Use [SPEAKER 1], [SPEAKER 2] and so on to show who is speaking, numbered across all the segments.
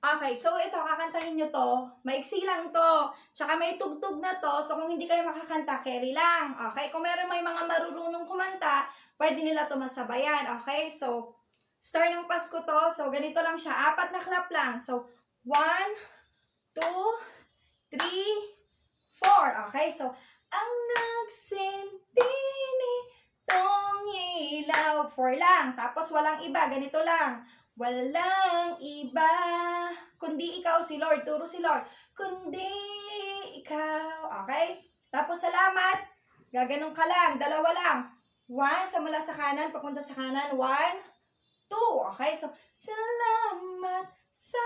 [SPEAKER 1] Okay, so ito, kakantahin nyo to. Maiksi lang to. Tsaka may tugtog na to. So, kung hindi kayo makakanta, carry lang. Okay? Kung meron may mga marurunong kumanta, pwede nila to masabayan. Okay? So, star ng Pasko to. So, ganito lang siya. 4 na clap lang. So, 1, 2, 3, 4. Okay? So, ang nagsindi nitong ilaw. 4 lang. Tapos, walang iba. Ganito lang. Walang iba, kundi ikaw si Lord. Turo si Lord. Kundi ikaw. Okay? Tapos salamat. Gaganong ka lang. 2 lang. 1, sa mula sa kanan, papunta sa kanan. 1, 2. Okay? So, salamat sa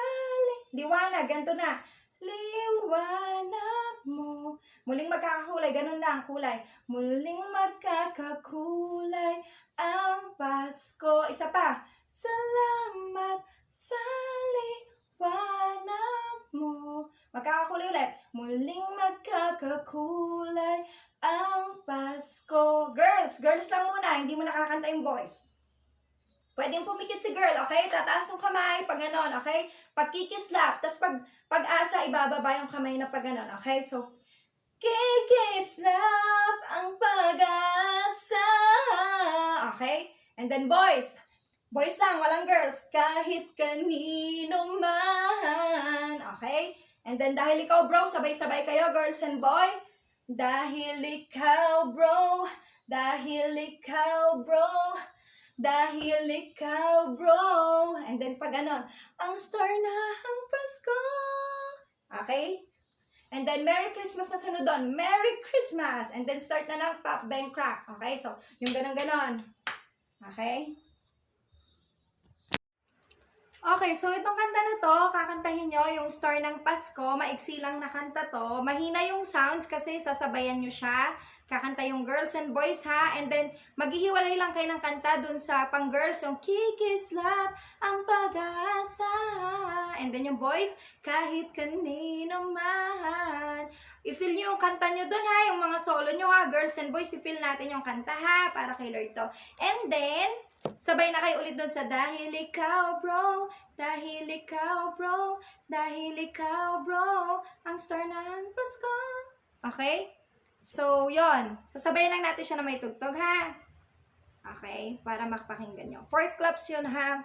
[SPEAKER 1] liwanag. Ganito na. Liwanag mo. Muling magkakakulay. Ganun lang, kulay. Muling magkakakulay ang Pasko. Isa pa. Salamat sa liwanag mo. Magkakakulay ulit. Muling magkakakulay ang Pasko. Girls lang muna. Hindi mo nakakanta yung boys. Pwedeng pumikit si girl, okay? Tataas yung kamay, pag ganon, okay? Pagkikislap, tapos pag-asa, ibababa yung kamay na pag ganon, okay? So, kikislap ang pag-asa. Okay? And then boys lang, walang girls. Kahit kanino man. Okay? And then dahil ikaw bro, sabay-sabay kayo, girls and boy. Dahil ikaw bro, dahil ikaw bro, dahil ikaw bro. And then pag ganon, ang star na ang Pasko. Okay? And then Merry Christmas na sunod doon. Merry Christmas! And then start na ng pop, bang, crack. Okay? So, yung ganon-ganon. Okay? Okay, so itong kanta na to, kakantahin nyo yung Star ng Pasko. Maiksi lang na kanta to. Mahina yung sounds kasi sasabayan nyo siya. Kakanta yung girls and boys ha. And then, maghihiwalay lang kayo ng kanta dun sa pang-girls. Yung kikislap ang pag-asa. And then yung boys, kahit kanino man. I-feel nyo yung kanta nyo dun ha. Yung mga solo nyo ha. Girls and boys, i-feel natin yung kanta ha. Para kay Lord to. And then, sabay na kayo ulit dun sa dahil ikaw bro, dahil ikaw bro, dahil ikaw bro, ang star ng Pasko. Okay? So, yon. Sasabayan lang natin siya na may tugtog ha. Okay? Para makapakinggan nyo. 4 claps yun ha.